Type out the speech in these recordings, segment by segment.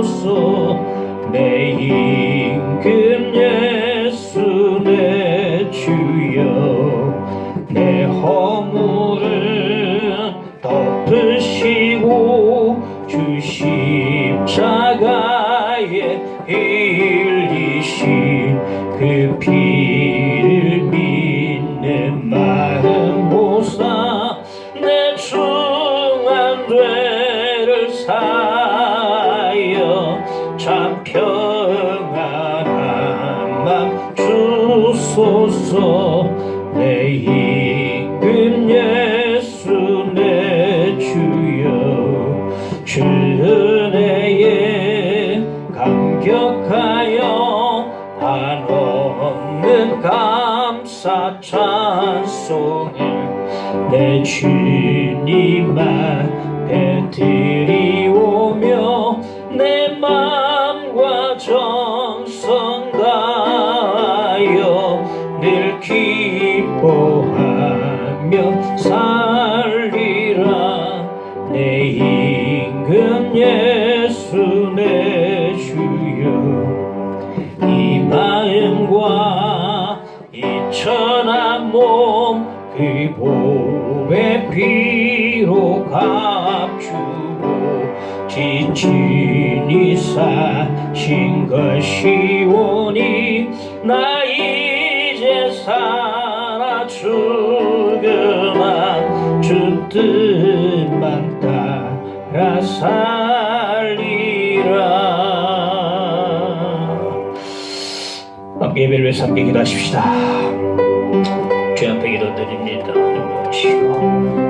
주소서. 내 임금 예수 내 주여, 내 허물을 덮으시고 주 십자가에 흘리신 그 피를 믿는 마음 보사 내 중한 죄를 사하여 참 평안한 맘 주소서. 내 임금 예수 내 주여, 주 은혜에 감격하여 한없는 감사 찬송을 내 주님 앞에 드리오며 내 맘과 정성 다하여 늘 기뻐하며 살리라. 내 임금 예수 내 주여, 이 마음과 이 천한 몸 그 보배 피로 값주고 지친이 사신 것이오니 나 이제 살아 죽으나 주 뜻만 따라 살리라. 함께 예배를 위해서 함께 기도하십시다. 주 앞에 기도드립니다.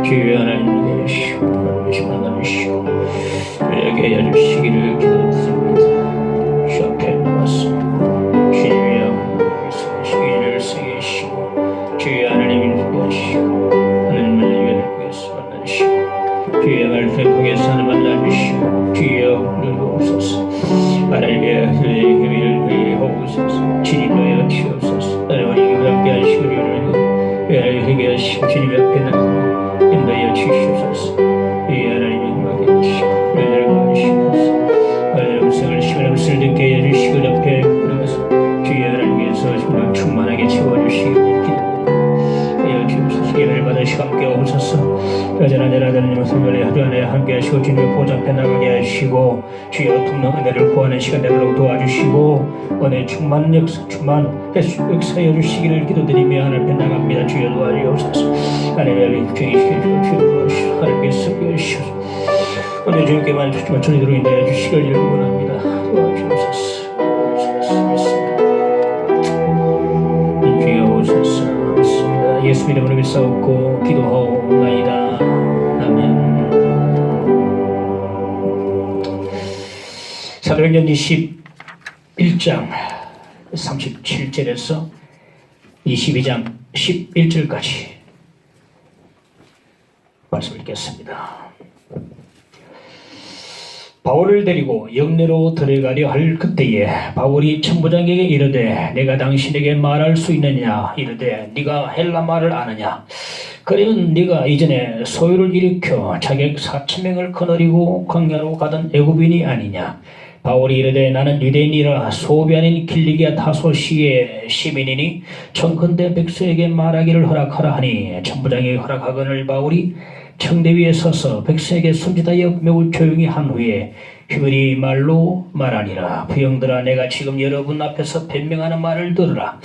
주여 하나님 계시오, 하나님 계시오, 우리에게 해주시기를 기도드립니다. 주 앞에 나왔습니다. 주님의 영광에서 시기를 쓰시고 주여 하나님을 통하시고 하나님을 위해서 만나시고 주의 말씀을 통해서 하나님 만나주시고 주여 누르옵소서. 하나님의 힘을 위하옵소서. 진입하여 주옵소서. 하나님의 힘을 함께 하시고 하나님의 하시고 주님 앞에 나가고 인도하여 주시옵소서. 이 하나님의 힘을 하시고 은혜를 주시옵소서. 하나님의 음성을 시원한 음성을 듣게 해주시고 옆에 그러면서 주의 하나님께서 정말 충만하게 채워주시기 예배를 받으시고 함께 오셔서 여전한 하나님의 성령의 하루 안에 함께 하시고 주님의 보좌 앞에 나가게 하시고 주여 통로 은혜를 구하는 시간 되도록 도와주시고 은혜 충만 역사해 주시기를 기도드리며 하나님 앞에 나갑니다. 주여 도와주옵소서. 하나님의 주의시켜 주옵소서. 하나님께서 주옵소서. 오늘 주님께만 전이도록 인도해 주시기를 원합니다. 도와주옵소서. 주여 오소서. 예수 이름으로 믿사옵고 기도하옵나이다. 아멘. 사도행전 21장 37절에서 22장 11절까지 말씀 읽겠습니다. 바울을 데리고 영내로 들어가려 할 그때에 바울이 천부장에게 이르되 내가 당신에게 말할 수 있느냐 이르되 네가 헬라 말을 아느냐 그러면 네가 이전에 소유를 일으켜 자객 4,000명을 거느리고 광야로 가던 애굽인이 아니냐. 바울이 이르되 나는 유대인이라 소비 아닌 길리기아 타소시의 시민이니 청컨대 백성에게 말하기를 허락하라 하니 천부장이 허락하거늘 바울이 청대 위에 서서 백성에게 손짓하여 매우 조용히 한 후에 히브리 말로 말하니라. 부형들아 내가 지금 여러분 앞에서 변명하는 말을 들으라.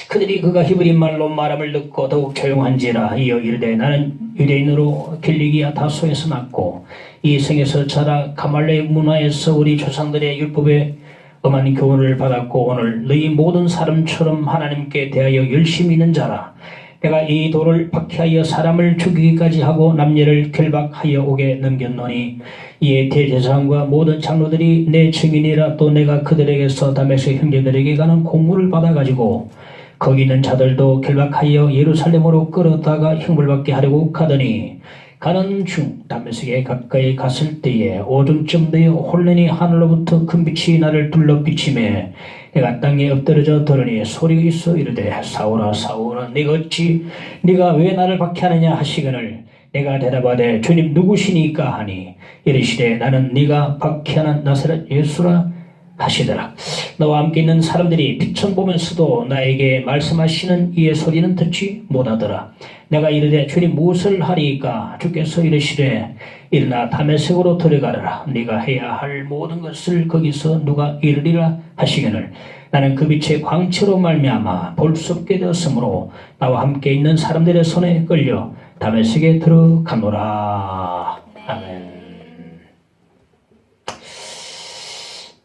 그들이 그가 히브리 말로 말함을 듣고 더욱 조용한지라. 이어 이르되 나는 유대인으로 길리기아 다소에서 났고 이 성에서 자라 가말레 문화에서 우리 조상들의 율법에 엄한 교훈을 받았고 오늘 너희 모든 사람처럼 하나님께 대하여 열심히 있는 자라. 내가 이 돌을 박해하여 사람을 죽이기까지 하고 남녀를 결박하여 옥에 넘겼노니 이에 대제사장과 모든 장로들이 내 증인이라. 또 내가 그들에게서 다메섹 형제들에게 가는 공문을 받아가지고 거기 있는 자들도 결박하여 예루살렘으로 끌어다가 형벌받게 하려고 가더니 가는 중 다메섹에 가까이 갔을 때에 오중쯤 되어 홀레니 하늘로부터 큰 빛이 나를 둘러 비치매 내가 땅에 엎드러져 들으니 소리가 있어 이르되 사울아 사울아 네가 왜 나를 박해하느냐 하시거늘 내가 대답하되 주님 누구시니까 하니 이르시되 나는 네가 박해하는 나사렛 예수라 하시더라. 너와 함께 있는 사람들이 빛을 보면서도 나에게 말씀하시는 이의 소리는 듣지 못하더라. 내가 이르되 주님 무엇을 하리이까? 주께서 이르시되 일어나 다메섹으로 들어가라. 네가 해야 할 모든 것을 거기서 누가 이르리라 하시기를 나는 그 빛의 광채로 말미암아 볼 수 없게 되었으므로 나와 함께 있는 사람들의 손에 끌려 다메섹에 들어가노라. 아멘.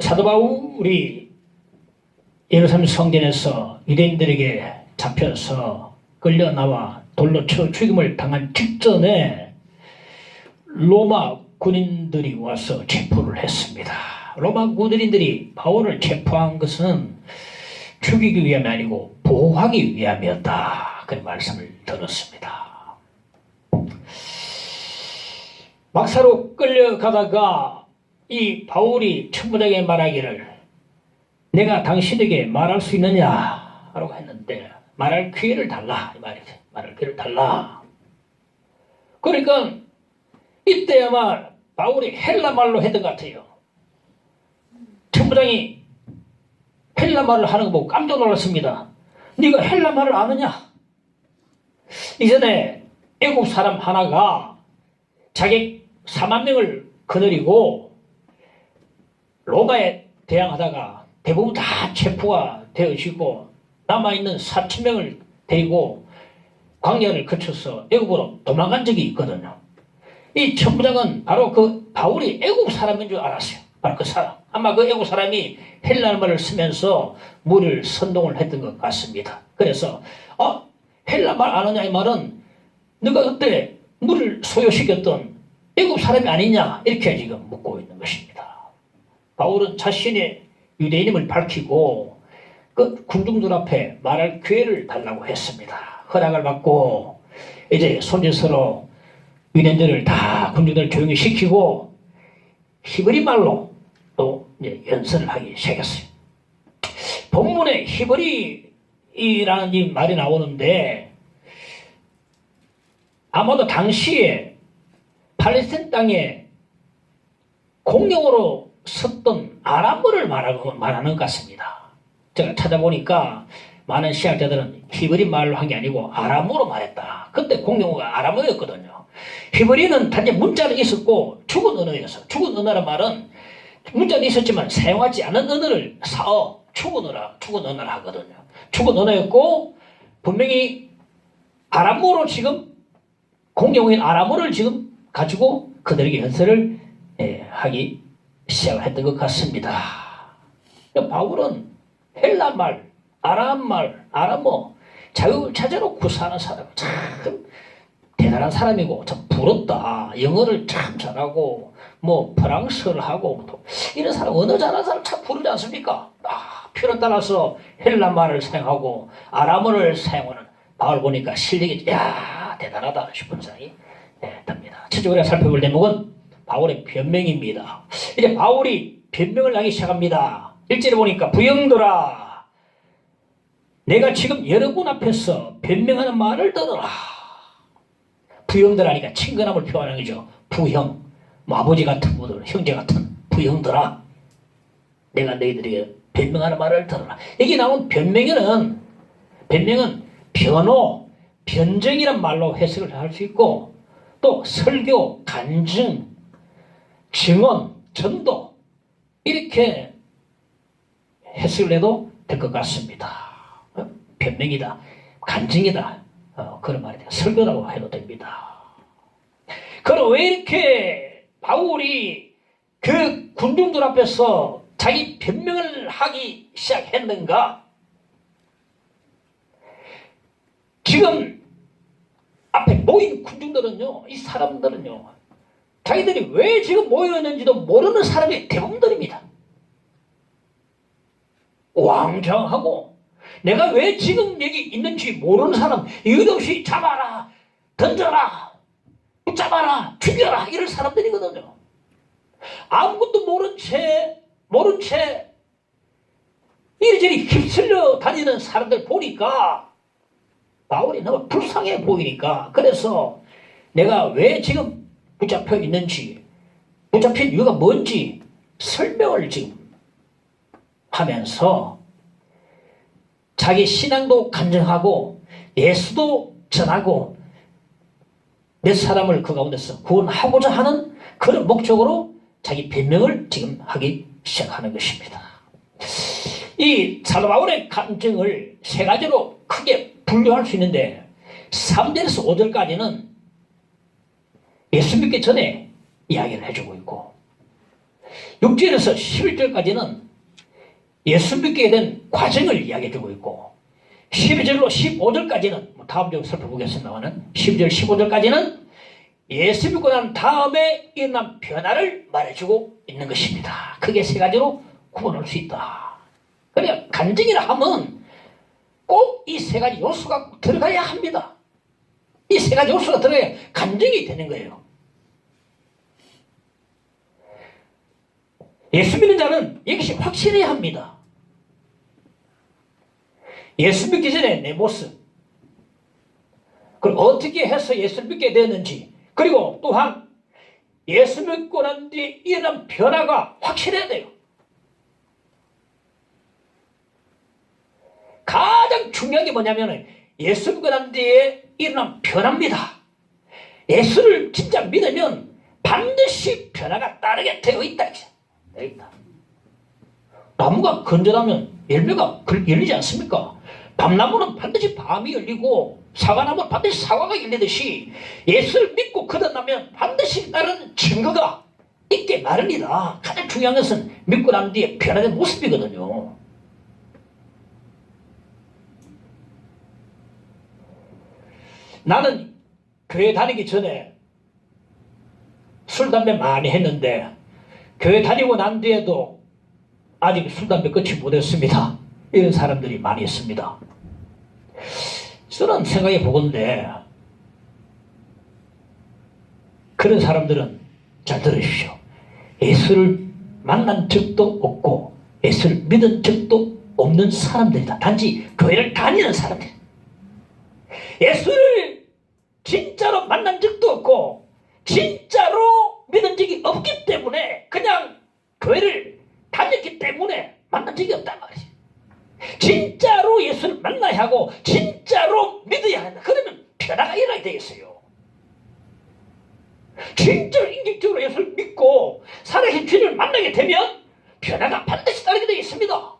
사도 바울이 예루살렘 성전에서 유대인들에게 잡혀서 끌려 나와 돌로 쳐 죽임을 당한 직전에 로마 군인들이 와서 체포를 했습니다. 로마 군인들이 바울을 체포한 것은 죽이기 위함이 아니고 보호하기 위함이었다. 그런 말씀을 들었습니다. 막사로 끌려가다가 이 바울이 천부장에게 말하기를 내가 당신에게 말할 수 있느냐 라고 했는데 말할 기회를 달라 이 말이지. 말할 기회를 달라. 그러니까 이때 아마 바울이 헬라말로 했던 것 같아요. 천부장이 헬라말을 하는 거 보고 깜짝 놀랐습니다. 네가 헬라말을 아느냐? 이전에 애국 사람 하나가 자기 4만 명을 거느리고 로마에 대항하다가 대부분 다 체포가 되어지고 남아있는 4천 명을 데리고 광야를 거쳐서 애국으로 도망간 적이 있거든요. 이 천부장은 바로 그 바울이 애국 사람인 줄 알았어요. 바로 그 사람. 아마 그 애국 사람이 헬라말을 쓰면서 무리를 선동을 했던 것 같습니다. 그래서 헬라말 아느냐 이 말은 너가 그때 무리를 소요시켰던 애국 사람이 아니냐 이렇게 지금 묻고 있는 것입니다. 바울은 자신의 유대인임을 밝히고 그 군중들 앞에 말할 기회를 달라고 했습니다. 허락을 받고 이제 손짓으로 유대인들을 다 군중들을 조용히 시키고 히브리 말로 또 이제 연설을 하기 시작했어요. 본문에 히브리라는 이 말이 나오는데 아마도 당시에 팔레스타인 땅에 공용어로 썼던 아람어를 말하는 것 같습니다. 제가 찾아보니까 많은 신학자들은 히브리 말로 한 게 아니고 아람어로 말했다. 그때 공용어가 아람어였거든요. 히브리는 단지 문자는 있었고 죽은 언어였어. 죽은 언어란 말은 문자는 있었지만 사용하지 않은 언어를 사어 죽은 언어라 하거든요. 죽은 언어였고 분명히 아람어로 지금 공용어인 아람어를 지금 가지고 그들에게 연설을 하기 시작을 했던 것 같습니다. 바울은 헬라말, 아람말, 아람어 자격을 찾아놓고 사는 사람 참 대단한 사람이고 참 부럽다. 영어를 참 잘하고 뭐 프랑스어를 하고 또 이런 사람 언어 잘하는 사람 참 부르지 않습니까? 필요에 따라서 헬라말을 사용하고 아람어를 사용하는 바울 보니까 실력이 대단하다 싶은 생각이 듭니다. 첫째 우리가 살펴볼 대목은 바울의 변명입니다. 이제 바울이 변명을 하기 시작합니다. 1절에 보니까 부형들아 내가 지금 여러분 앞에서 변명하는 말을 들어라. 부형들하니까 친근함을 표현하는 거죠. 부형, 뭐 아버지 같은 분들, 형제 같은 부형들아 내가 너희들에게 변명하는 말을 들어라. 여기 나온 변명은 변호, 변정이란 말로 해석을 할 수 있고 또 설교, 간증, 증언, 전도 이렇게 해석을 해도 될 것 같습니다. 변명이다, 간증이다 그런 말이 돼요. 설교라고 해도 됩니다. 그럼 왜 이렇게 바울이 그 군중들 앞에서 자기 변명을 하기 시작했는가? 지금 앞에 모인 군중들은요, 이 사람들은요, 자기들이 왜 지금 모여있는지도 모르는 사람이 대부분들입니다. 왕창하고 내가 왜 지금 여기 있는지 모르는 사람, 이유도 없이 잡아라, 던져라, 붙잡아라, 죽여라 이런 사람들이거든요. 아무것도 모른 채 이리저리 휩쓸려 다니는 사람들 보니까 바울이 너무 불쌍해 보이니까 그래서 내가 왜 지금 붙잡혀 있는지, 붙잡힌 이유가 뭔지 설명을 지금 하면서 자기 신앙도 간증하고 예수도 전하고 몇 사람을 그 가운데서 구원하고자 하는 그런 목적으로 자기 변명을 지금 하기 시작하는 것입니다. 이 사도 바울의 간증을 세 가지로 크게 분류할 수 있는데 3절에서 5절까지는 예수 믿기 전에 이야기를 해주고 있고 6절에서 11절까지는 예수 믿게 된 과정을 이야기해주고 있고 12절로 15절까지는 다음 주 살펴보겠습니다만 12절 15절까지는 예수 믿고 난 다음에 일어난 변화를 말해주고 있는 것입니다. 크게 세 가지로 구분할 수 있다. 그러니까 간증이라 하면 꼭 이 세 가지 요소가 들어가야 합니다. 이 세 가지 요소가 들어가야 간증이 되는 거예요. 예수 믿는 자는 이것이 확실해야 합니다. 예수 믿기 전에 내 모습, 그리고 어떻게 해서 예수 믿게 되었는지, 그리고 또한 예수 믿고 난 뒤에 일어난 변화가 확실해야 돼요. 가장 중요한 게 뭐냐면 예수 믿고 난 뒤에 일어난 변화입니다. 예수를 진짜 믿으면 반드시 변화가 따르게 되어 있다. 나무가 건전하면 열매가 열리지 않습니까? 밤나무는 반드시 밤이 열리고 사과나무는 반드시 사과가 열리듯이 예수를 믿고 거듭나면 반드시 다른 증거가 있게 마련이다. 가장 중요한 것은 믿고 난 뒤에 변화된 모습이거든요. 나는 교회 다니기 전에 술, 담배 많이 했는데 교회 다니고 난 뒤에도 아직 술, 담배 끊지 못했습니다. 이런 사람들이 많이 있습니다. 저는 생각해 보건데 그런 사람들은 잘 들으십시오. 예수를 만난 적도 없고 예수를 믿은 적도 없는 사람들이다. 단지 교회를 다니는 사람들. 예수를 진짜로 만난 적도 없고 진짜로 믿은 적이 없기 때문에 그냥 교회를 다녔기 때문에 만난 적이 없단 말이지. 진짜로 예수를 만나야 하고 진짜로 믿어야 한다. 그러면 변화가 일어나게 되겠어요. 진짜로 인격적으로 예수를 믿고 살아계신 주님을 만나게 되면 변화가 반드시 따르게 되어 있습니다.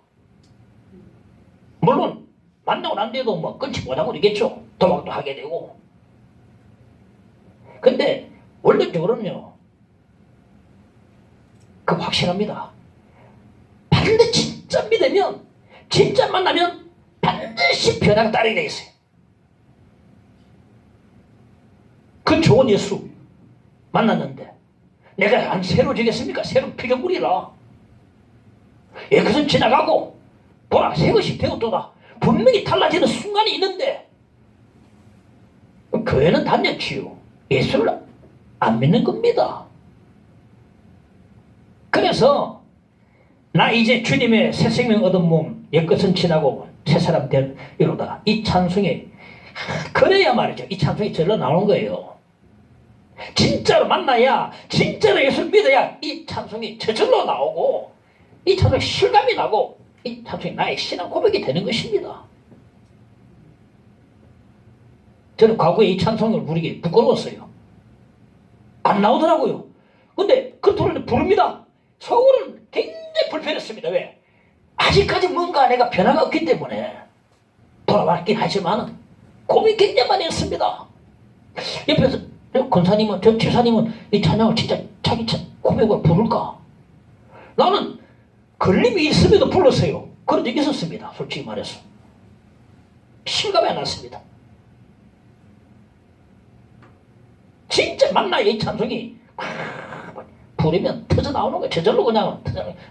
물론 만나고 난 뒤에도 뭐 끊지 못하고 있겠죠. 도망도 하게 되고. 근데 원론적으로는요 그 확실합니다. 반드시 진짜 믿으면 진짜 만나면 반드시 변화가 따르게 되어 있어요. 그 좋은 예수 만났는데 내가 안 새로 지겠습니까? 새로운 피조물이라. 예, 그것은 지나가고 보라 새것이 되었도다. 분명히 달라지는 순간이 있는데 교회는 다녔지요. 예수를 안 믿는 겁니다. 그래서 나 이제 주님의 새 생명 얻은 몸 옛것은 지나고 새 사람 된 이로다. 이 찬송이 그래야 말이죠. 이 찬송이 절로 나오는 거예요. 진짜로 만나야 진짜로 예수를 믿어야 이 찬송이 저절로 나오고 이 찬송이 실감이 나고 이 찬송이 나의 신앙 고백이 되는 것입니다. 저는 과거에 이 찬송을 부르기 부끄러웠어요. 안 나오더라고요. 근데 그 노래를 부릅니다. 속으로는 굉장히 불편했습니다. 왜? 아직까지 뭔가 내가 변화가 없기 때문에 돌아왔긴 하지만 고민 굉장히 많이 했습니다. 옆에서 권사님은 저 치사님은 이 찬양을 진짜 자기 고백을 부를까? 나는 걸림이 있음에도 불렀어요. 그런 적이 있었습니다. 솔직히 말해서 실감이 안 났습니다. 진짜 만나야 이 찬송이 부르면 터져 나오는 거예요. 저절로 그냥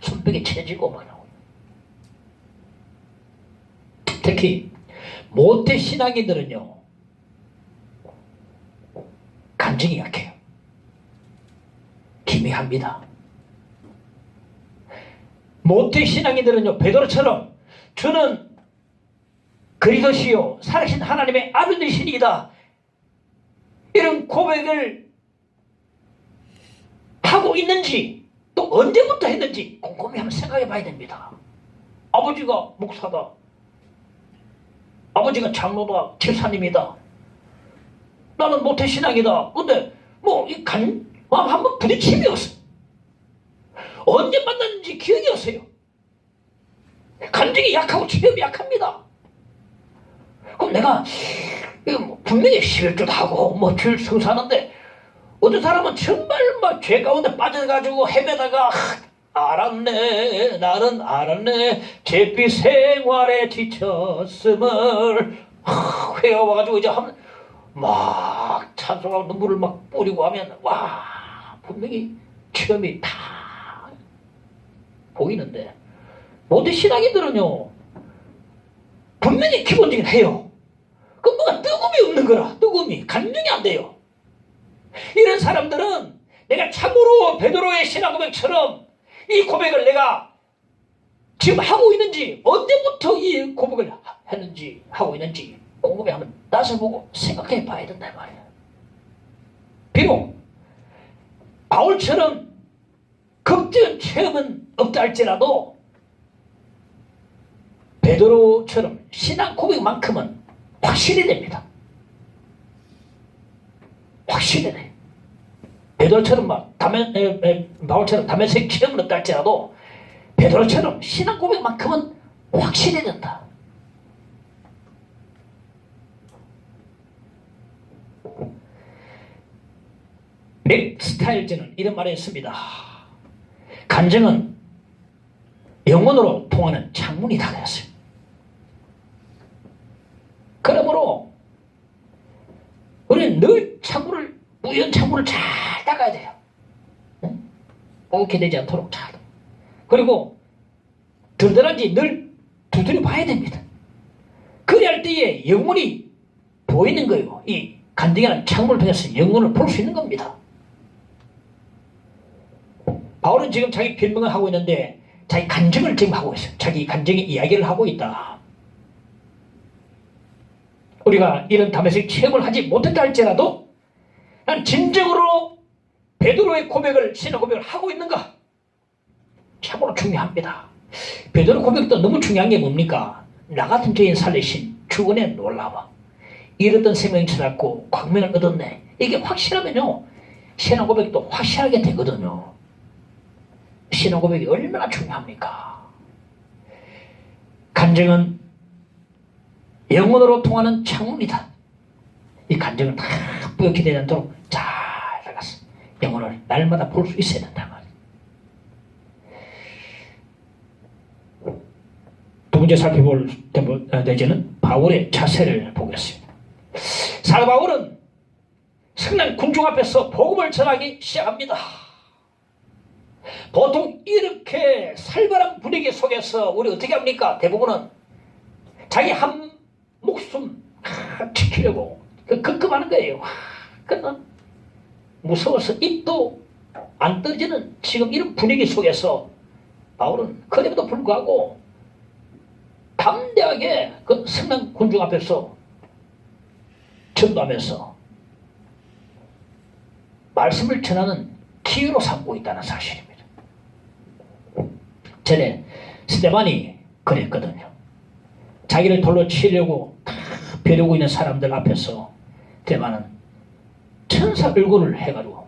손뼉이 쳐지고 막 나오고. 특히 모태 신앙인들은요 간증이 약해요. 기미합니다. 모태 신앙인들은요 베드로처럼 저는 그리스도시요 살아계신 하나님의 아들이시니이다 이런 고백을 하고 있는지 또 언제부터 했는지 곰곰이 한번 생각해 봐야 됩니다. 아버지가 목사다, 아버지가 장로다, 집사님이다, 나는 모태신앙이다. 근데 뭐 이 한번 부딪힘이 없어. 언제 만났는지 기억이 없어요. 감정이 약하고 체험이 약합니다. 그럼 내가 분명히 11조도 하고 뭐 줄 성사하는데 어떤 사람은 정말 막 죄 가운데 빠져가지고 헤매다가 알았네, 나는 알았네, 잿빛 생활에 지쳤음을 회어와가지고 이제 하면 막 찬송하고 눈물을 막 뿌리고 하면 와 분명히 체험이 다 보이는데 모태신앙인들은요 분명히 기본적인 해요. 그 뭐가 뜨거움이 없는 거라. 뜨거움이 감정이 안 돼요. 이런 사람들은 내가 참으로 베드로의 신앙 고백처럼 이 고백을 내가 지금 하고 있는지, 언제부터 이 고백을 했는지, 하고 있는지 곰곰이 한번 따져보고 생각해 봐야 된단 말이에요. 비록 바울처럼 극적인 체험은 없다 할지라도 베드로처럼 신앙 고백만큼은 확실히 됩니다. 확실히 돼요. 베드로처럼 바울처럼 담에색 체험은 없다 할지라도 베드로처럼 신앙 고백만큼은 확실히 된다. 맥스타일즈는 이런 말을 했습니다. 감정은 영혼으로 통하는 창문이다 그랬어요. 그러므로 우리는 늘 우연 창문을 잘 닦아야 돼요. 오게 되지 않도록 잘. 그리고 든든한지 늘 두드려 봐야 됩니다. 그래야 할 때에 영혼이 보이는 거예요. 이 간증이라는 창문을 통해서 영혼을 볼 수 있는 겁니다. 바울은 지금 자기 변명을 하고 있는데 자기 간증을 지금 하고 있어요. 자기 간증의 이야기를 하고 있다. 우리가 이런 담에색 체험을 하지 못했다 할지라도 난 진정으로 베드로의 고백을, 신앙 고백을 하고 있는가? 참으로 중요합니다. 베드로 고백도 너무 중요한 게 뭡니까? 나 같은 죄인 살리신 주권의 놀라워. 잃었던 생명을 찾았고 광명을 얻었네. 이게 확실하면요 신앙 고백도 확실하게 되거든요. 신앙 고백이 얼마나 중요합니까? 간증은 영혼으로 통하는 창문이다. 이 간증을 다 뿌옇게 되지 않도록 잘 나갔어. 영혼을 날마다 볼 수 있어야 된다 말이야. 두 번째 살펴볼 내지는 바울의 자세를 보겠습니다. 사도 바울은 성난 군중 앞에서 복음을 전하기 시작합니다. 보통 이렇게 살벌한 분위기 속에서 우리 어떻게 합니까? 대부분은 자기 한 목숨 지키려고 급급하는 거예요. 그러나 무서워서 입도 안 떨어지는 지금 이런 분위기 속에서 바울은 그럼에도 불구하고 담대하게 그 성난 군중 앞에서 전도하면서 말씀을 전하는 기회로 삼고 있다는 사실입니다. 전에 스데반이 그랬거든요. 자기를 돌로 치려고 벼르고 있는 사람들 앞에서 스데반은 천사 얼굴을 해가지고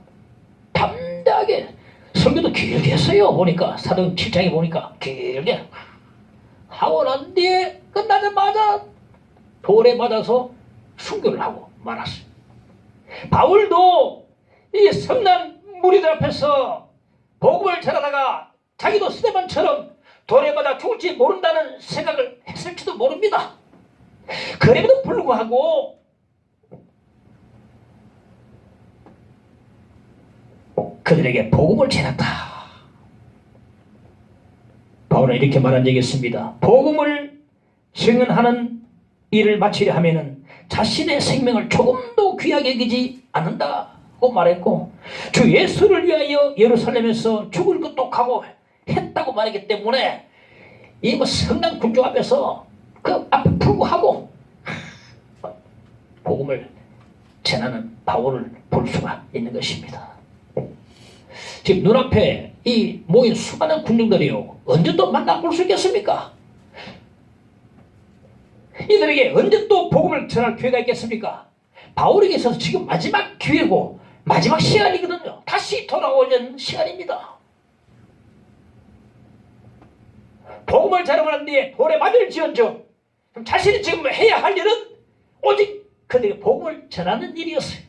담대하게 설교도 길게 했어요. 보니까 사도행 7장에 보니까 길게 하고 난 뒤에 끝나자마자 돌에 맞아서 순교를 하고 말았어요. 바울도 이 성난 무리들 앞에서 복음을 전하다가 자기도 스데반처럼 돌에 맞아 죽을지 모른다는 생각을 했을지도 모릅니다. 그럼에도 불구하고 그들에게 복음을 전했다. 바울은 이렇게 말한 적이 있습니다. 복음을 증언하는 일을 마치려 하면은 자신의 생명을 조금도 귀하게 여기지 않는다고 말했고, 주 예수를 위하여 예루살렘에서 죽을 것도 각오했다고 말했기 때문에 이 뭐 성난 군중 앞에서 그 앞에 불구하고 복음을 전하는 바울을 볼 수가 있는 것입니다. 지금 눈앞에 이 모인 수많은 군중들이요, 언제 또 만나볼 수 있겠습니까? 이들에게 언제 또 복음을 전할 기회가 있겠습니까? 바울에게 있어서 지금 마지막 기회고 마지막 시간이거든요. 다시 돌아오는 시간입니다. 복음을 전하는 뒤에 돌에 맞을지언정 자신이 지금 해야 할 일은 오직 그들에게 복음을 전하는 일이었어요.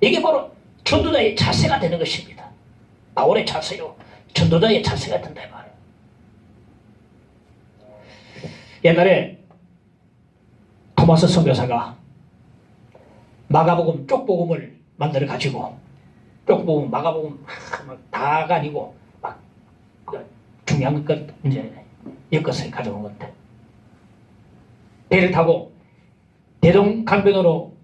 이게 바로 전도자의 자세가 되는 것입니다. 바울의 자세요, 전도자의 자세가 된다 말이에요. 옛날에 토마스 선교사가 마가복음 쪽복음을 만들어 가지고, 쪽복음 마가복음 다가 아니고 막 중요한 것 이제 엮어서 가져온 건데, 배를 타고 대동강변으로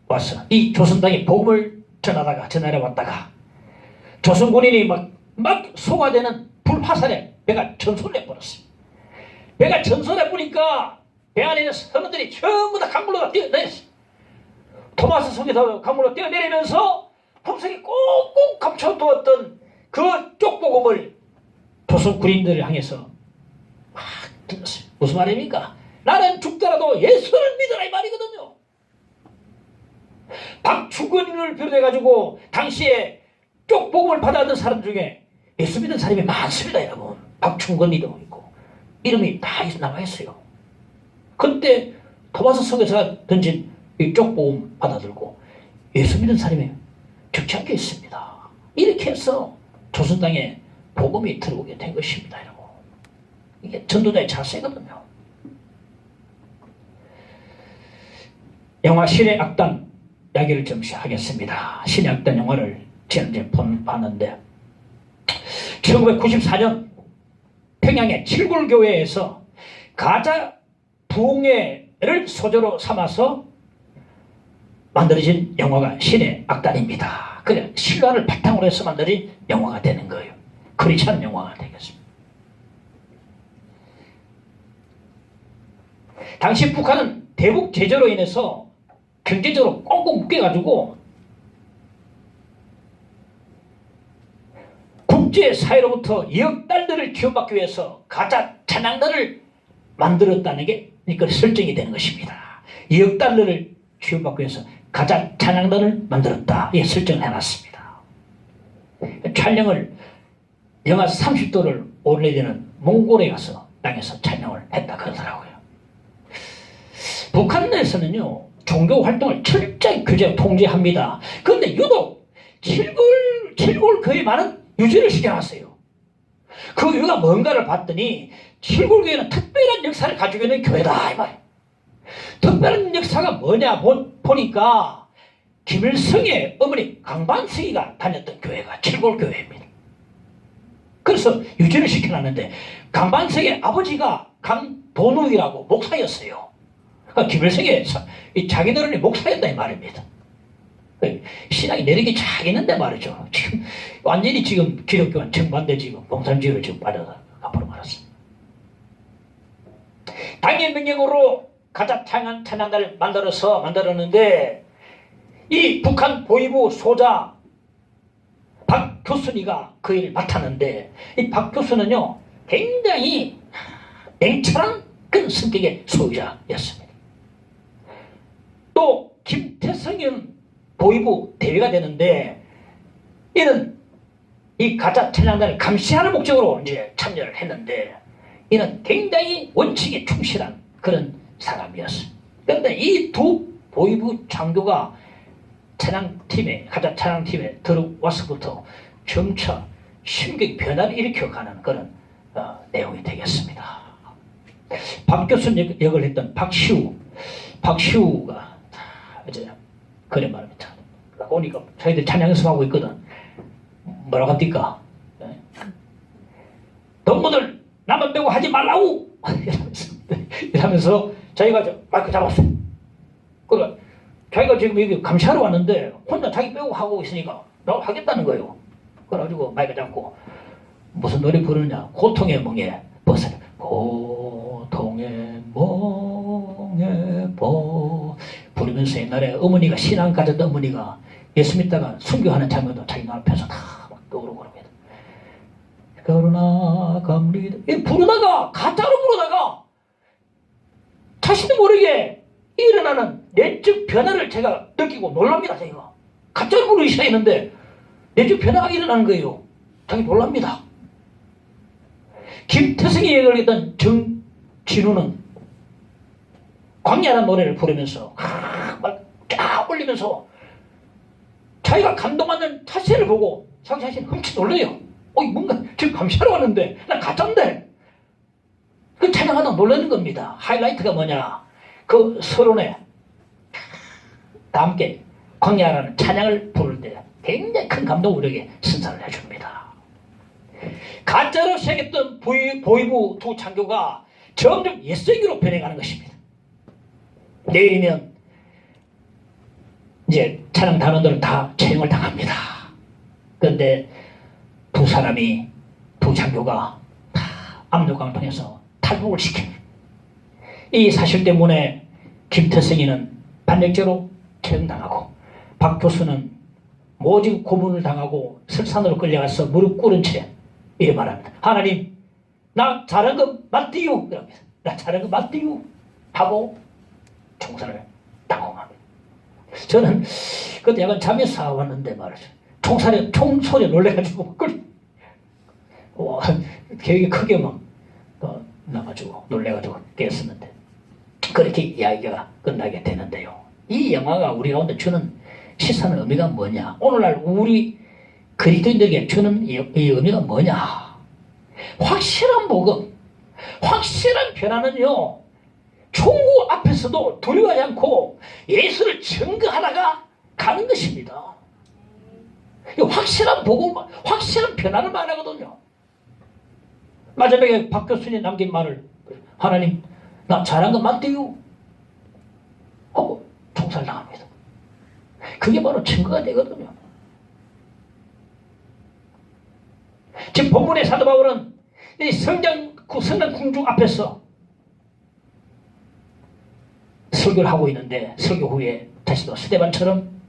와서 이 조선당에 복음을 전하다가 전하러 왔다가 조선 군인이 막 소화되는 불화살에 배가 전소를 해버렸어요. 배가 전소를 해보니까 배 안에 있는 선원들이 전부 다 강물로 뛰어내렸어요. 토마스 선교사가 강물로 뛰어내리면서 품속에 꽁꽁 감춰두었던 그 쪽복음을 조선 군인들을 향해서 막 들었어요. 무슨 말입니까? 나는 죽더라도 예수를 믿으라 이 말이거든요. 박충근을 비롯해가지고 당시에 쪽복음을 받았던 사람 중에 예수 믿은 사람이 많습니다, 여러분. 박충근이도 있고 이름이 다 나와 있어요. 그때 토마스 선교사가 던진 이 쪽복음 받아들고 예수 믿은 사람이 적지 않게 있습니다. 이렇게 해서 조선 땅에 복음이 들어오게 된 것입니다, 여러분. 이게 전도자의 자세거든요. 영화 신의 악단 이야기를 좀 하겠습니다. 신의 악단 영화를 제가 이제 봤는데 1994년 평양의 칠굴교회에서 가자 부흥회를 소재로 삼아서 만들어진 영화가 신의 악단입니다. 그래 신화를 바탕으로 해서 만들어진 영화가 되는 거예요. 크리스찬 영화가 되겠습니다. 당시 북한은 대북 제재로 인해서 경제적으로 꽁꽁 묶여가지고 국제사회로부터 2억 달러를 지원받기 위해서 가짜 찬양단을 만들었다는 게 그러니까 설정이 되는 것입니다. 2억 달러를 지원받기 위해서 가짜 찬양단을 만들었다. 이 설정을 해놨습니다. 촬영을 영하 30도를 오르내리는 몽골에 가서 땅에서 촬영을 했다 그러더라고요. 북한 내에서는요 종교 활동을 철저히 규제하고 통제합니다. 그런데 유독 칠골 교회만은 유지를 시켜놨어요. 그 이유가 뭔가를 봤더니 칠골교회는 특별한 역사를 가지고 있는 교회다 이 말이에요. 특별한 역사가 뭐냐 보니까 김일성의 어머니 강반석이가 다녔던 교회가 칠골교회입니다. 그래서 유지를 시켜놨는데 강반석의 아버지가 강도누이라고 목사였어요. 그러니까 김일성의 자기들은 목사였다 이 말입니다. 신앙이 내리기 잘 있는데 말이죠. 지금 완전히 지금 기독교는 정반대 지금 공산주의를 지금 빠져가 버려 말았습니다. 당의 명령으로 가짜 찬양단을 만들었는데 이 북한 보위부 소자 박교순이가 그 일을 맡았는데 이 박교순은요 굉장히 냉철한 그런 성격의 소유자였습니다. 또 김태성은 보위부 대위가 되는데 이는 이 가짜 찬양단을 감시하는 목적으로 이제 참여를 했는데 이는 굉장히 원칙에 충실한 그런 사람이었어요. 그런데 이 두 보위부 장교가 찬양팀에 가짜 찬양팀에 들어와서부터 점차 심각한 변화를 일으켜가는 그런 내용이 되겠습니다. 박교순 역을 했던 박시우가 이제 그래 말입니다. 오니까 저희들 찬양 연습하고 있거든. 뭐라고 합니까? 동무들 나만 빼고 하지 말라고 이러면서 저희가 마이크 잡았어요. 그러니까 자기가 지금 여기 감시하러 왔는데 혼자 자기 빼고 하고 있으니까 나 하겠다는 거예요. 그래가지고 마이크 잡고 무슨 노래 부르느냐? 고통의 멍에 벗어. 고통의 멍에 벗 부르면서 보면서 옛날에 어머니가 신앙 가졌던 어머니가 예수 믿다가 순교하는 장면도 자기 눈앞에서 다 막 떠오르고 그럽니다. 그러나 갑니다. 부르다가 가짜로 부르다가 자신도 모르게 일어나는 내적 변화를 제가 느끼고 놀랍니다. 제가 가짜로 부르기 시작했는데 내적 변화가 일어나는 거예요. 자기 놀랍니다. 김태성이 얘기했던 정진우는 광야라는 노래를 부르면서 막 쫙 올리면서 자기가 감동받는 자신을 보고 자기 자신이 흠칫 놀래요. 뭔가 지금 감시하러 왔는데 난 가짜인데. 그 찬양하다 놀라는 겁니다. 하이라이트가 뭐냐, 그 서론에 다 함께 광야라는 찬양을 부를 때 굉장히 큰 감동 우리에게 선사를 해줍니다. 가짜로 시작했던 보이부 두 창교가 점점 옛세기로 변해가는 것입니다. 내일이면 이제 찬양 단원들은 다 채용을 당합니다. 그런데 두 사람이, 두 장교가 다 압록강을 통해서 탈북을 시킵니다. 이 사실 때문에 김태성이는 반역죄로 채용당하고 박 교수는 모진 고문을 당하고 설산으로 끌려가서 무릎 꿇은 채 이래 말합니다. 하나님, 나 잘한 거 맞디요? 그럽니다. 나 잘한 거 맞디요? 하고 총살을 당합니다. 저는 그때 약간 잠에서 왔는데 말이죠. 총소리에 놀래가지고 계획이 크게 막 나가지고 놀래가지고 깼었는데 그렇게 이야기가 끝나게 되는데요. 이 영화가 우리 가운데 주는 시사는 의미가 뭐냐? 오늘날 우리 그리스도인들에게 주는 이 의미가 뭐냐? 확실한 복음, 확실한 변화는요, 총구 앞에서도 두려워하지 않고 예수를 증거하다가 가는 것입니다. 확실한 복음, 확실한 변화를 말하거든요. 마지막에 박 교수님 남긴 말을, 하나님, 나 잘한 거 맞대요? 하고 총살당합니다. 그게 바로 증거가 되거든요. 지금 본문의 사도 바울은 이 성장 궁중 앞에서 설교를 하고 있는데, 설교 후에 자신도 스데반처럼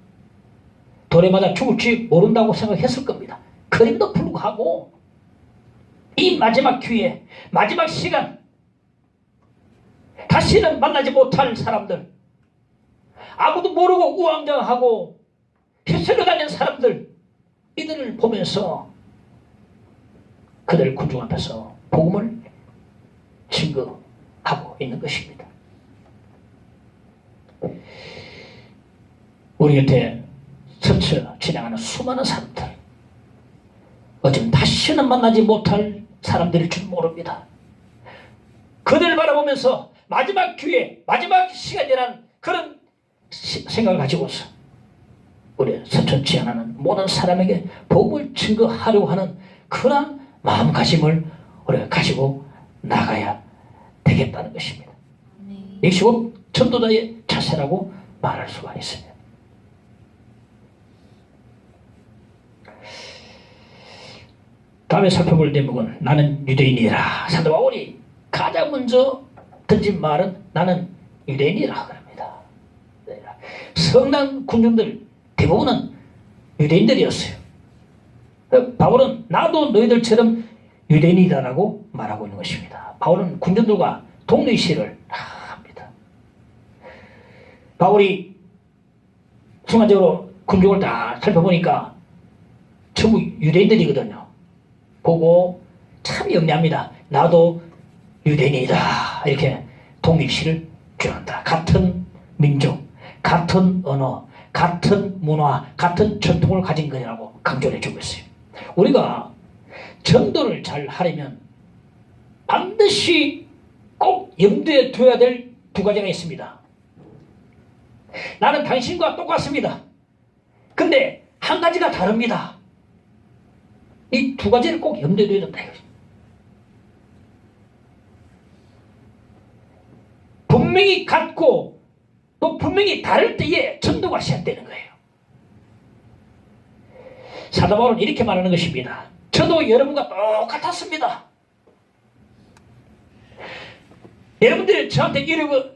돌에 맞아 죽을지 모른다고 생각했을 겁니다. 그림도 불구하고 이 마지막 기회, 마지막 시간, 다시는 만나지 못할 사람들, 아무도 모르고 우왕좌왕하고 휩쓸려 다니는 사람들, 이들을 보면서 그들 군중 앞에서 복음을 증거하고 있는 것입니다. 우리 곁에 스쳐 지나가는 수많은 사람들, 어쩌면 다시는 만나지 못할 사람들일 줄 모릅니다. 그들을 바라보면서 마지막 기회, 마지막 시간이라는 그런 생각을 가지고서 우리 서천치 않는 모든 사람에게 복음을 증거하려고 하는 그런 마음가짐을 우리가 가지고 나가야 되겠다는 것입니다. 이것이 곧 전도자의 자세라고 말할 수가 있습니다. 다음에 살펴볼 대목은 나는 유대인이라. 사도 바울이 가장 먼저 던진 말은 나는 유대인이라 그럽니다. 성난 군중들 대부분은 유대인들이었어요. 바울은 나도 너희들처럼 유대인이다라고 말하고 있는 것입니다. 바울은 군중들과 동료시를 합니다. 바울이 순간적으로 군중을 다 살펴보니까 전부 유대인들이거든요. 보고 참 영리합니다. 나도 유대인이다. 이렇게 동일시를 주한다. 같은 민족, 같은 언어, 같은 문화, 같은 전통을 가진 거라고 강조를 해주고 있어요. 우리가 전도를 잘 하려면 반드시 꼭 염두에 둬야 될 두 가지가 있습니다. 나는 당신과 똑같습니다. 근데 한 가지가 다릅니다. 이 두 가지를 꼭 염두에 둬야 된다. 분명히 같고 또 분명히 다를 때에 전도가 시작되는 거예요. 사도 바울은 이렇게 말하는 것입니다. 저도 여러분과 똑같았습니다. 여러분들이 저한테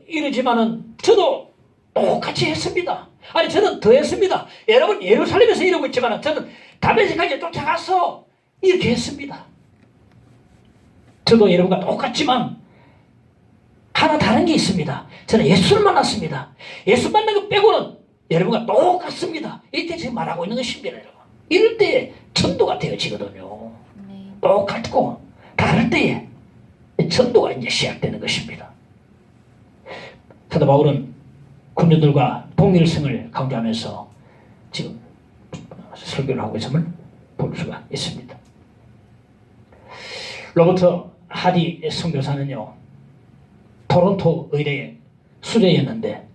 이러지만은 저도 똑같이 했습니다. 아니 저는 더 했습니다. 여러분 예루살렘에서 이러고 있지만 저는 다메섹까지 쫓아가서 이렇게 했습니다. 저도 여러분과 똑같지만 하나 다른 게 있습니다. 저는 예수를 만났습니다. 예수 만난 거 빼고는 여러분과 똑같습니다. 이때 지금 말하고 있는 것입니다. 여러분. 이럴 때 전도가 되어지거든요. 똑같고 다를 때에 전도가 이제 시작되는 것입니다. 사도 바울은 군인들과 동일성을 강조하면서 지금 설교를 하고 있음을 볼 수가 있습니다. 로버트 하디 선교사는요, 토론토 의대의 수재였는데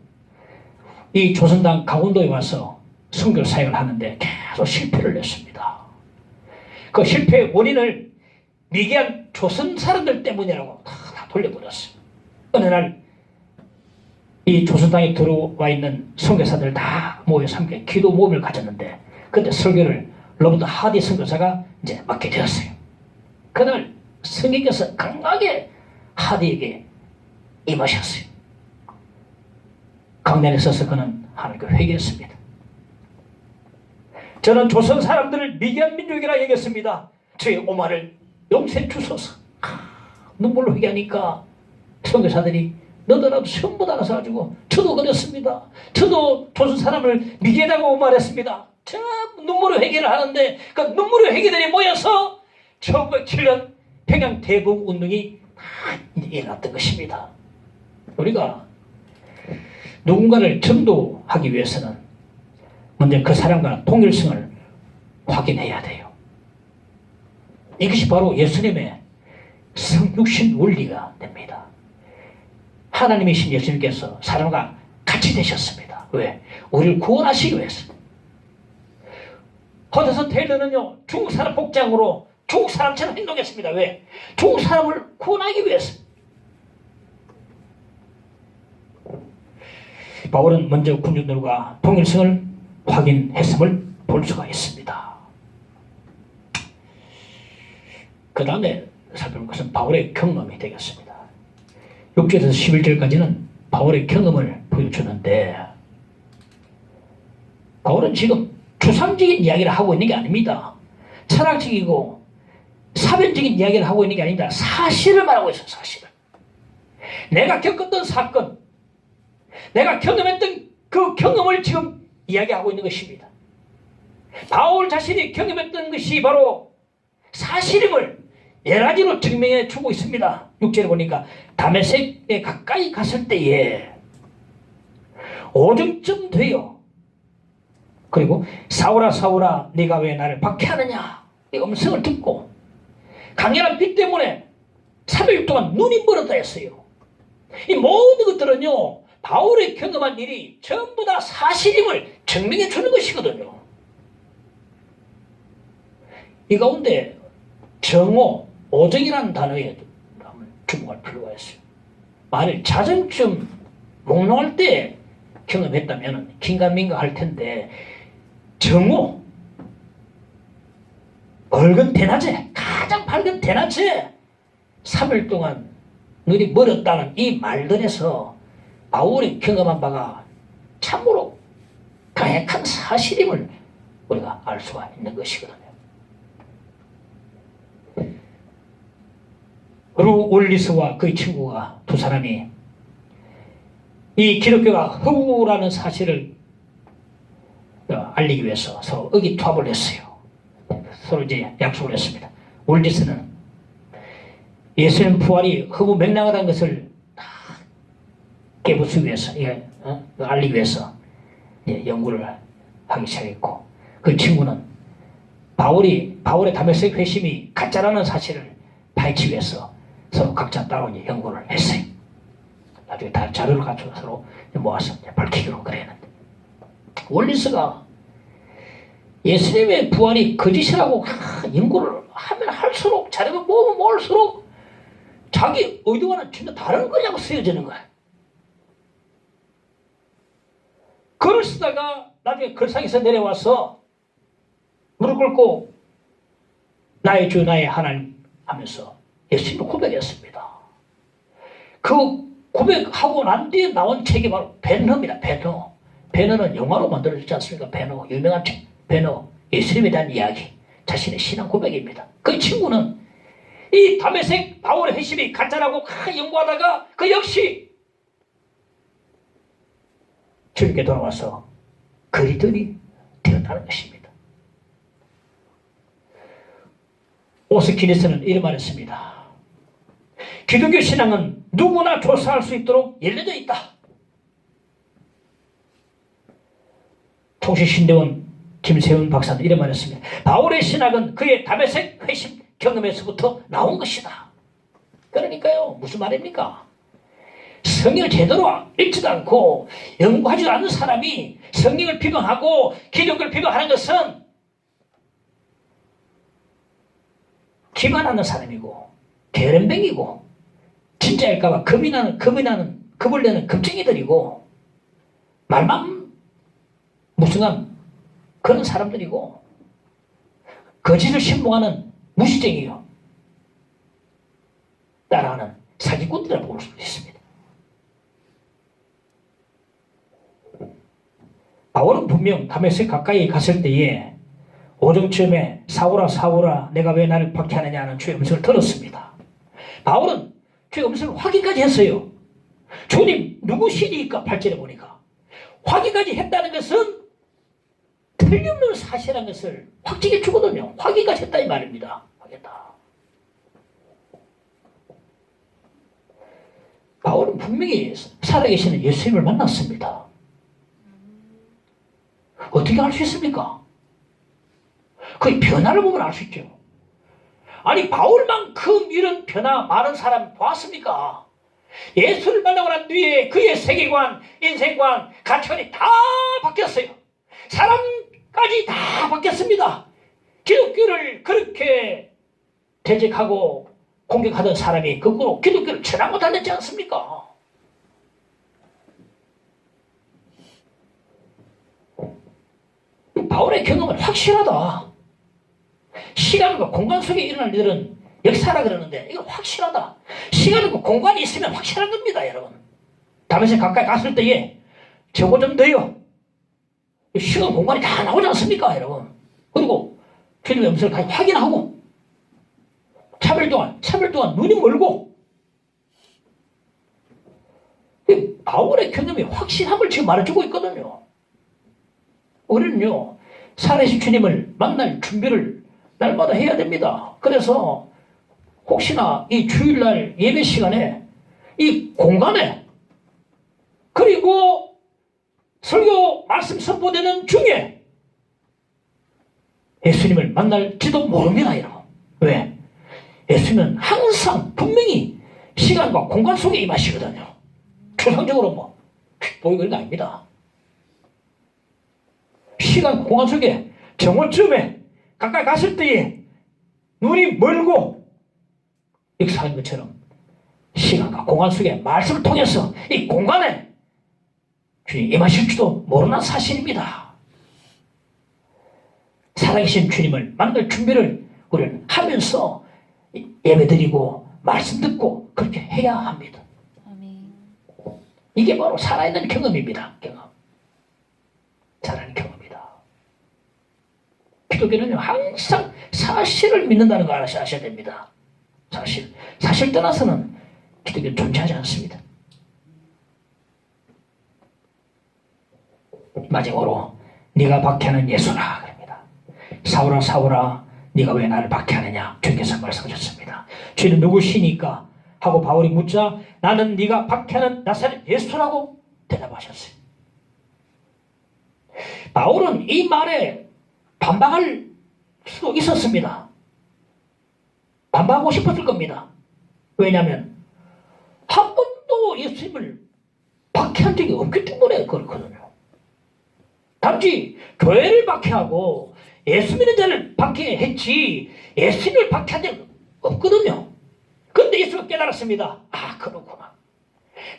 이 조선당 강원도에 와서 선교 사역을 하는데 계속 실패를 했습니다. 그 실패의 원인을 미개한 조선 사람들 때문이라고 다 돌려버렸어요. 어느 날 이 조선당에 들어와 있는 선교사들 다 모여서 함께 기도 모임을 가졌는데 그때 설교를 로버트 하디 선교사가 이제 맡게 되었어요. 그날 성령께서 강하게 하디에게 임하셨어요. 강단에 서서 그는 하나님께 회개했습니다. 저는 조선 사람들을 미개한 민족이라 얘기했습니다. 저의 오만을 용서해 주소서. 눈물로 회개하니까 선교사들이 너더라도 전부 다 나서가지고 저도 그랬습니다. 저도 조선 사람을 미개하다고 말했습니다. 저 눈물로 회개를 하는데 그 눈물로 회개들이 모여서 1907년 평양 대북 운동이 일어났던 것입니다. 우리가 누군가를 전도하기 위해서는 먼저 그 사람과 동일성을 확인해야 돼요. 이것이 바로 예수님의 성육신 원리가 됩니다. 하나님이신 예수님께서 사람과 같이 되셨습니다. 왜? 우리를 구원하시기 위해서. 허드슨 테일러는요, 중국 사람 복장으로 중국 사람처럼 행동했습니다. 왜? 중국 사람을 구원하기 위해서. 바울은 먼저 군중들과 동일성을 확인했음을 볼 수가 있습니다. 그 다음에 살펴볼 것은 바울의 경험이 되겠습니다. 6절에서 11절까지는 바울의 경험을 보여주는데 바울은 지금 추상적인 이야기를 하고 있는 게 아닙니다. 철학적이고 사변적인 이야기를 하고 있는 게 아닙니다. 사실을 말하고 있어요. 사실을. 내가 겪었던 사건, 내가 경험했던 그 경험을 지금 이야기하고 있는 것입니다. 바울 자신이 경험했던 것이 바로 사실임을 여러 가지로 증명해 주고 있습니다. 6절에 보니까 다메섹에 가까이 갔을 때에 오정쯤 되어 그리고 사울아 사울아 네가 왜 나를 박해하느냐 이 음성을 듣고 강렬한 빛 때문에 3일 동안 눈이 멀었다 했어요. 이 모든 것들은요 바울이 경험한 일이 전부 다 사실임을 증명해 주는 것이거든요. 이 가운데 정오, 오정이라는 단어에 한번 주목할 필요가 있어요. 만일 자정쯤 몽롱할 때 경험했다면 긴가민가 할 텐데 정오, 밝은 대낮에 가장 밝은 대낮에 3일 동안 눈이 멀었다는 이 말들에서 바울이 경험한 바가 참으로 강력한 사실임을 우리가 알 수가 있는 것이거든요. 그리고 올리스와 그의 친구가 두 사람이 이 기독교가 허구라는 사실을 알리기 위해서 서로 의기투합을 했어요. 서로 이제 약속을 했습니다. 올리스는 예수님 부활이 허구 맹랑하다는 것을 깨부수기 위해서, 알리기 위해서 연구를 하기 시작했고, 그 친구는 바울의 다메섹 회심이 가짜라는 사실을 파헤치기 위해서 서로 각자 따로 연구를 했어요. 나중에 다 자료를 갖춰서 서로 모아서 밝히기로 그랬는데, 올리스가 예수님의 부활이 거짓이라고 연구를 하면 할수록, 자료를 모으면 모을수록 자기 의도와는 전혀 다른 거냐고 쓰여지는 거야. 글을 쓰다가 나중에 글상에서 내려와서 무릎 꿇고 나의 주 나의 하나님 하면서 예수님을 고백했습니다. 그 고백하고 난 뒤에 나온 책이 바로 배너입니다. 배너. 배너는 영화로 만들어졌지 않습니까? 배너. 유명한 책. 배너. 예수님에 대한 이야기. 자신의 신앙 고백입니다. 그 친구는 이 다메섹 바울의 회심이 가짜라고 연구하다가 그 역시 주님께 돌아와서 그리스도인이 되었다는 것입니다. 오스키니스는 이런 말을 했습니다. 기독교 신앙은 누구나 조사할 수 있도록 열려져 있다. 통신신대원 김세훈 박사는 이런 말을 했습니다. 바울의 신학은 그의 다메섹 회심 경험에서부터 나온 것이다. 그러니까요, 무슨 말입니까? 성경을 제대로 읽지도 않고 연구하지도 않는 사람이 성경을 비방하고 기독교를 비방하는 것은 기만하는 사람이고 게으름뱅이고 진짜일까봐 겁을 내는 겁쟁이들이고 말만 무성한 그런 사람들이고 거짓을 신봉하는 무시쟁이요 따라하는 사기꾼들이라고 볼 수 있습니다. 바울은 분명 다메섹 가까이 갔을 때에 오정쯤에 사울아 내가 왜 나를 박해하느냐 하는 주의 음성을 들었습니다. 바울은 주의 음성을 확인까지 했어요. 주님 누구시니까 8절에 보니까 확인까지 했다는 것은 틀림없는 사실이라는 것을 확증해 주거든요. 확인까지 했다 이 말입니다. 확인했다. 바울은 분명히 살아계시는 예수님을 만났습니다. 어떻게 알 수 있습니까? 그 변화를 보면 알 수 있죠. 아니 바울만큼 이런 변화 많은 사람 보았습니까? 예수를 만나고 난 뒤에 그의 세계관, 인생관, 가치관이 다 바뀌었어요. 사람까지 다 바뀌었습니다. 기독교를 그렇게 대적하고 공격하던 사람이 거꾸로 기독교를 전하고 다녔지 않습니까? 바울의 경험은 확실하다. 시간과 공간 속에 일어날 일은 역사라 그러는데 이건 확실하다. 시간과 공간이 있으면 확실한 겁니다, 여러분. 다메섹 가까이 갔을 때에 저거 좀 더요. 시간 공간이 다 나오지 않습니까, 여러분? 그리고 주님의 음성을 다시 확인하고 차별 동안 눈이 멀고 바울의 경험이 확실함을 지금 말해주고 있거든요. 우리는요, 살아계신 주님을 만날 준비를 날마다 해야 됩니다. 그래서 혹시나 이 주일날 예배 시간에 이 공간에 그리고 설교 말씀 선포되는 중에 예수님을 만날지도 모릅니다, 여러분. 왜? 예수님은 항상 분명히 시간과 공간 속에 임하시거든요. 추상적으로 뭐 보이고 그런 거 아닙니다. 시간 공간 속에 정오쯤에 가까이 갔을 때에 눈이 멀고 역사하는 것처럼 시간과 공간 속에 말씀을 통해서 이 공간에 주님 임하실지도 모르는 사실입니다. 살아계신 주님을 만날 준비를 우리는 하면서 예배드리고 말씀 듣고 그렇게 해야 합니다. 이게 바로 살아있는 경험입니다. 경험. 살아있는 경험입니다. 기독교는요, 항상 사실을 믿는다는 거 아셔야 됩니다. 사실 떠나서는 기독교는 존재하지 않습니다. 마지막으로 네가 박해하는 예수라 그럽니다. 사울아 네가 왜 나를 박해하느냐 주님께서 말씀하셨습니다. 주는 누구시니까 하고 바울이 묻자 나는 네가 박해하는 나사렛 예수라고 대답하셨어요. 바울은 이 말에 반박할 수 있었습니다. 반박하고 싶었을 겁니다. 왜냐하면 한 번도 예수님을 박해한 적이 없기 때문에 그렇거든요. 단지 교회를 박해하고 예수 믿는 자를 박해했지 예수님을 박해한 적은 없거든요. 그런데 예수가 깨달았습니다. 아, 그렇구나.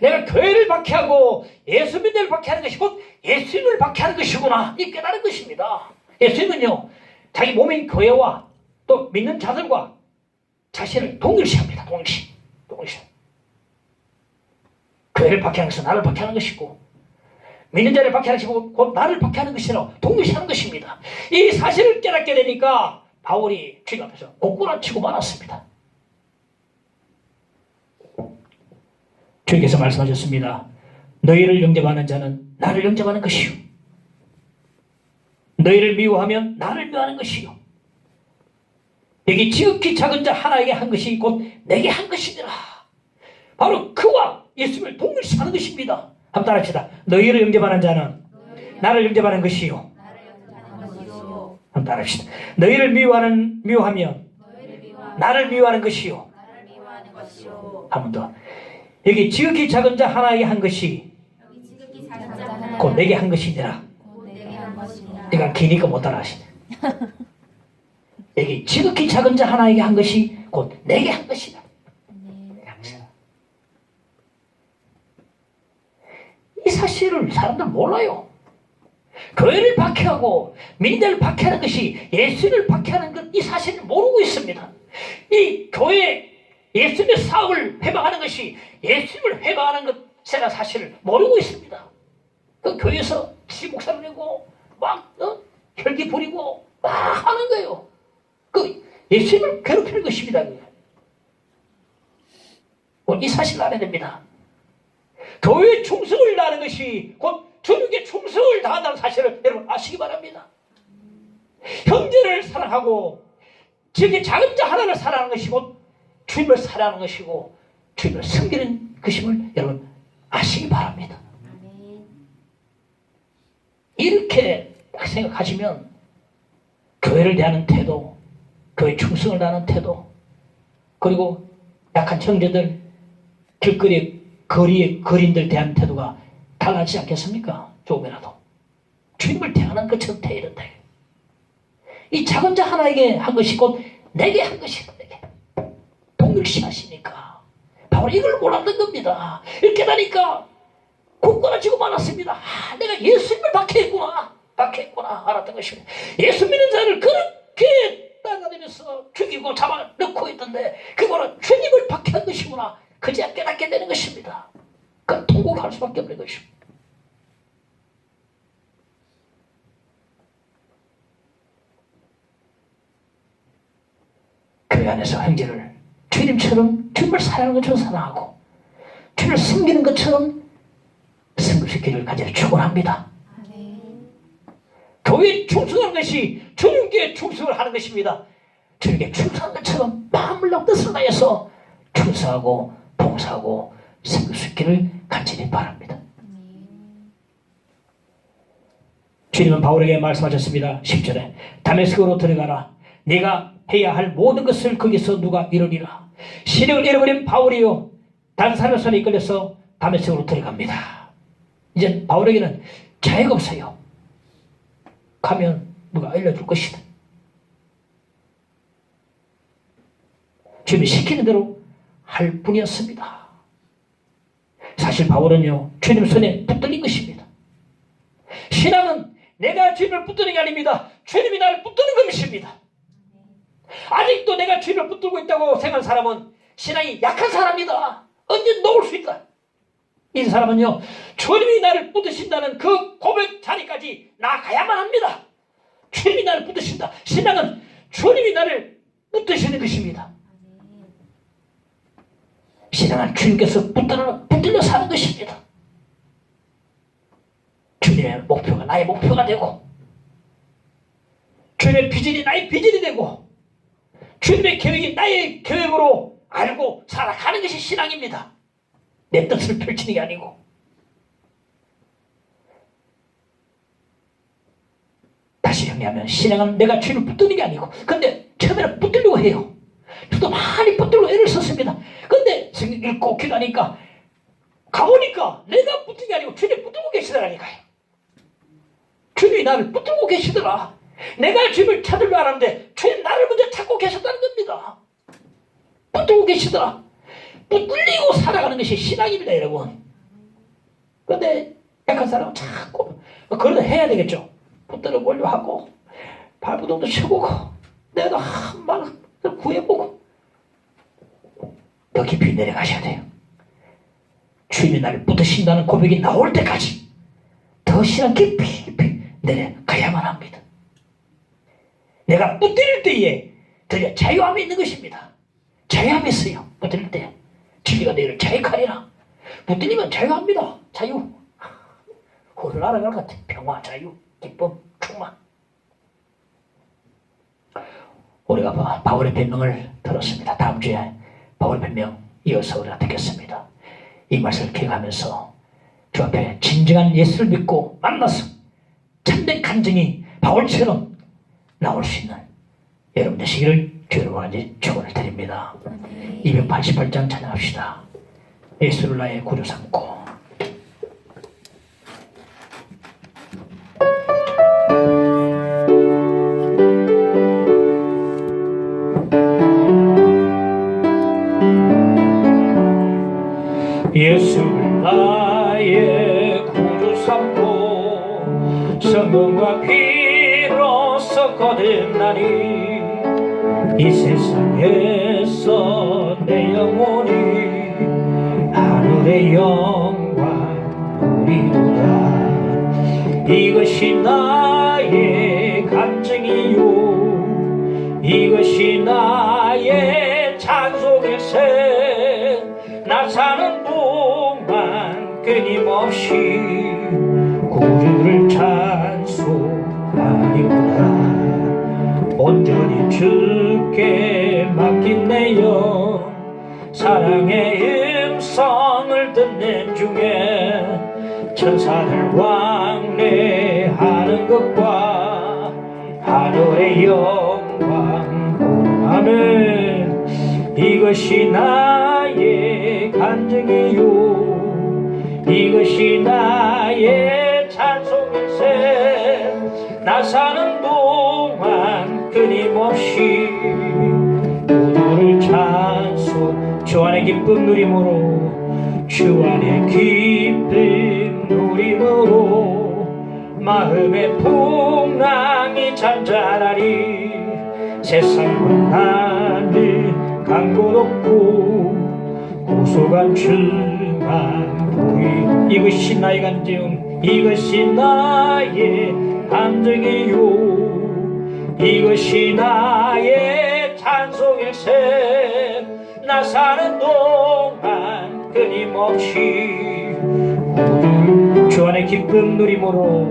내가 교회를 박해하고 예수 믿는 자를 박해하는 것이 곧 예수님을 박해하는 것이구나. 이 깨달은 것입니다. 예수님은요, 자기 몸인 교회와 또 믿는 자들과 자신을 동일시합니다. 동일시. 교회를 박해하는 것은 나를 박해하는 것이고, 믿는 자를 박해하는 것이고 곧 나를 박해하는 것이라 동일시하는 것입니다. 이 사실을 깨닫게 되니까 바울이 주님 앞에서 고꾸라치고 말았습니다. 주님께서 말씀하셨습니다. 너희를 영접하는 자는 나를 영접하는 것이요, 너희를 미워하면 나를 미워하는 것이요, 여기 지극히 작은 자 하나에게 한 것이 곧 내게 한 것이니라. 바로 그와 예수님을 동일시하는 것입니다. 한번 따라합시다. 너희를 영접하는 자는 나를 영접하는 것이요. 한번 따라합시다. 너희를 미워하면 나를 미워하는 것이요. 한 번 더. 여기 지극히 작은 자 하나에게 한 것이 곧 내게 한 것이니라. 내가 기니까 못 따라하시네. 여기 지극히 작은 자 하나에게 한 것이 곧 내게 한 것이다. 이 사실을 사람들 몰라요. 교회를 박해하고 민자를 박해하는 것이 예수를 박해하는 것, 이 사실을 모르고 있습니다. 이 교회 예수님의 사업을 회방하는 것이 예수님을 회방하는 것이라는 사실을 모르고 있습니다. 그 교회에서 시목사를 내고 막 혈기 부리고 막 하는 거예요. 그 예수님을 괴롭히는 것입니다. 이 사실을 알아야 됩니다. 교회에 충성을 다하는 것이 곧 주님께 충성을 다한다는 사실을 여러분 아시기 바랍니다. 형제를 사랑하고 지극히 작은 자 하나를 사랑하는 것이 곧 주님을 사랑하는 것이고 주님을 섬기는 것임을 여러분 아시기 바랍니다. 이렇게 딱 생각하시면 교회를 대하는 태도, 교회 충성을 다하는 태도, 그리고 약한 형제들, 길거리 거리의 거린들 대한 태도가 달라지지 않겠습니까? 조금이라도 주님을 대하는 것처럼 대해야 된다. 이 작은 자 하나에게 한 것이 곧 내게 한 것이다. 내게 동일시하시니까 바로 이걸 몰랐던 겁니다. 이렇게 하니까 굳건해지고 말았습니다. 내가 예수님을 박해했구나 알았던 것입니다. 예수 믿는 자를 그렇게 따라다니면서 죽이고 잡아 넣고 있던데 그거는 주님을 박해한 것이구나, 그제야 깨닫게 되는 것입니다. 그러니까 통곡할 수밖에 없는 것입니다. 교회 안에서 형제를 주님처럼 주님을 사랑하는 것처럼 사랑하고 주님을 섬기는 것처럼 섬기시기를 간절히 축원합니다. 교회에 충성하는 것이 주님께 충성을 하는 것입니다. 주님께 충성하는 것처럼 마음을 뜻을 다해서 충성하고 봉사하고 섬길 수 있기를 간절히 바랍니다. 주님은 바울에게 말씀하셨습니다. 10절에 다메섹으로 들어가라. 네가 해야 할 모든 것을 거기서 누가 이루리라. 시력을 잃어버린 바울이요 단사를 손에 이끌려서 다메섹으로 들어갑니다. 이제 바울에게는 자유가 없어요. 가면 누가 알려줄 것이다. 주님이 시키는 대로 할 뿐이었습니다. 사실 바울은요 주님 손에 붙들린 것입니다. 신앙은 내가 주님을 붙드는 게 아닙니다. 주님이 나를 붙드는 것입니다. 아직도 내가 주님을 붙들고 있다고 생각하는 사람은 신앙이 약한 사람이다. 언제 놓을 수 있다. 이 사람은요 주님이 나를 붙드신다는 그 고백 자리까지 나가야만 합니다. 주님이 나를 붙드신다. 신앙은 주님이 나를 붙드시는 것입니다. 신앙은 주님께서 붙들려 사는 것입니다. 주님의 목표가 나의 목표가 되고 주님의 비전이 나의 비전이 되고 주님의 계획이 나의 계획으로 알고 살아가는 것이 신앙입니다. 내 뜻을 펼치는 게 아니고. 다시 정리하면 신앙은 내가 주님을 붙드는 게 아니고, 근데 처음에는 붙들려고 해요. 저도 많이 붙들고 애를 썼습니다. 근데 성경 읽고 기도하니까 가보니까 내가 붙은 게 아니고 주님이 붙들고 계시더라니까요. 주님이 나를 붙들고 계시더라. 내가 주님을 찾으려 하는데 주님 나를 먼저 찾고 계셨다는 겁니다. 붙들고 계시더라. 붙들리고 살아가는 것이 신앙입니다, 여러분. 근데 약한 사람은 자꾸 그러다 해야 되겠죠. 붙들어 보려 하고 발부동도 쳐보고 내가 한번 구해보고 더 깊이 내려가셔야 돼요. 주님이 나를 붙드신다는 고백이 나올 때까지 더 신앙 깊이 내려가야만 합니다. 내가 붙들 때에 드디어 자유함이 있는 것입니다. 자유함이 있어요. 붙들 때 진리가 너희를 자유하리라. 붙들리면 자유합니다. 자유. 호를 날아갈 것 같아. 평화, 자유, 기쁨, 충만. 우리가 바울의 변명을 들었습니다. 다음 주에 바울의 변명 이어서 우리가 듣겠습니다. 이 말씀을 기억하면서 주 앞에 진정한 예수를 믿고 만나서 참된 간증이 바울처럼 나올 수 있는 여러분 되시기를 주로 간절히 축원을 드립니다. 288장 찬양합시다. 예수를 나의 구주 삼고. 예수를 나의 구주 삼고 성령과 피로써 거듭나니 이 세상에서 내 영혼이 하늘의 영광 누리도다. 이것이 나의 간증이요 이것이 나의 찬송일세. 나 사는 동안 끊임없이 구주를 찬송하리로다. 온전히 주께 맡긴 내 영 사랑의 음성을 듣는 중에 천사들 왕래하는 것과 하늘의 영광 아멘. 이것이 나의 간증이요 이것이 나의 찬송일세. 나 사는 동안 끊임없이 구주를 찬송. 주 안의 기쁨 누림으로 주 안의 기쁨 누림으로 마음의 풍랑이 잔잔하리. 세상과 나를 간 곳 없고 고소한 주만 보이. 이것이 나의 간증 이것이 나의 간증이요 이것이 나의 찬송일세. 나 사는 동안 끊임없이 주 안의 기쁨 누림으로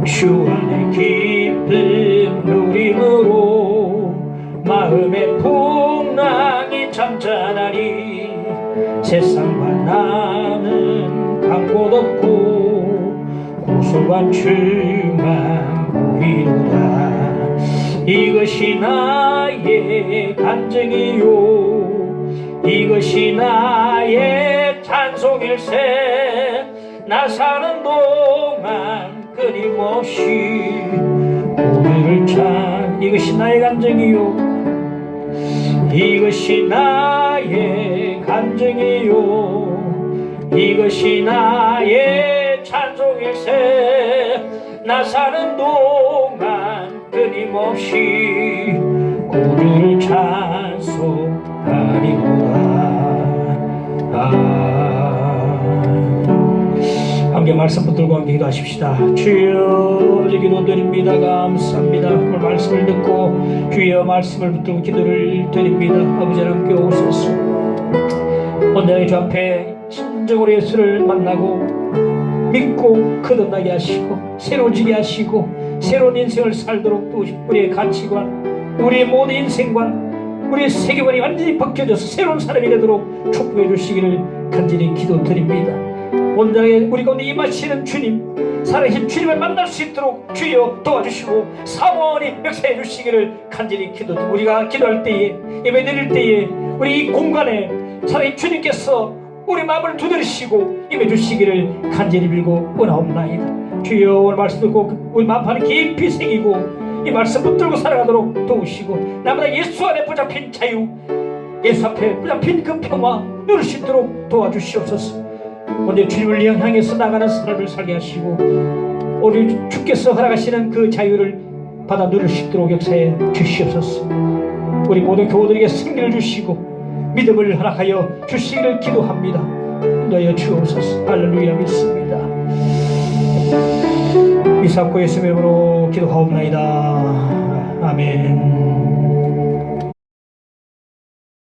주 안의 기쁨 누림으로 마음의 풍랑이 잠잠하리. 세상과 나는 간 곳 없고 고소한 주만 보이로다. 이것이 나의 간증이요 이것이 나의 찬송일세. 나 사는 동안 끊임없이 오늘을 찬. 이것이 나의 간증이요 이것이 나의 간증이요 이것이 나의 찬송일세. 나 사는 동안 끊임없이 구주를 찬송하리로다. 함께 말씀 붙들고 함께 기도하십시다. 주여 기도드립니다. 감사합니다. 오늘 말씀을 듣고 주여 말씀을 붙들고 기도를 드립니다. 아버지 하나님께 오소서. 오늘 주 앞에 진정으로 예수를 만나고 믿고 거듭나게 하시고 새로워지게 하시고 새로운 인생을 살도록 또 우리의 가치관 우리의 모든 인생관 우리의 세계관이 완전히 바뀌어져서 새로운 사람이 되도록 축복해 주시기를 간절히 기도드립니다. 오늘 우리 가운데 임하시는 주님 살아계신 주님을 만날 수 있도록 주여 도와주시고 사모하니 역사해 주시기를 간절히 기도드립니다. 우리가 기도할 때에 예배 드릴 때에 우리 이 공간에 살아계신 주님께서 우리 마음을 두드리시고 임해 주시기를 간절히 빌고 원하옵나이다. 주여 오늘 말씀 듣고 우리 마음판이 깊이 새기고 이 말씀 붙들고 살아가도록 도우시고 나보다 예수 안에 붙잡힌 자유 예수 앞에 붙잡힌 그 평화 누릴 수 있도록 도와주시옵소서. 오늘 주님을 향해서 나가는 삶을 살게 하시고 우리 주께서 허락하시는 그 자유를 받아 누릴 수 있도록 역사해 주시옵소서. 우리 모든 교우들에게 승리를 주시고 믿음을 허락하여 주시기를 기도합니다. 인도하여 주옵소서. 할렐루야. 믿습니다. 이삭고 예수님의 이름으로 기도하옵나이다. 아멘.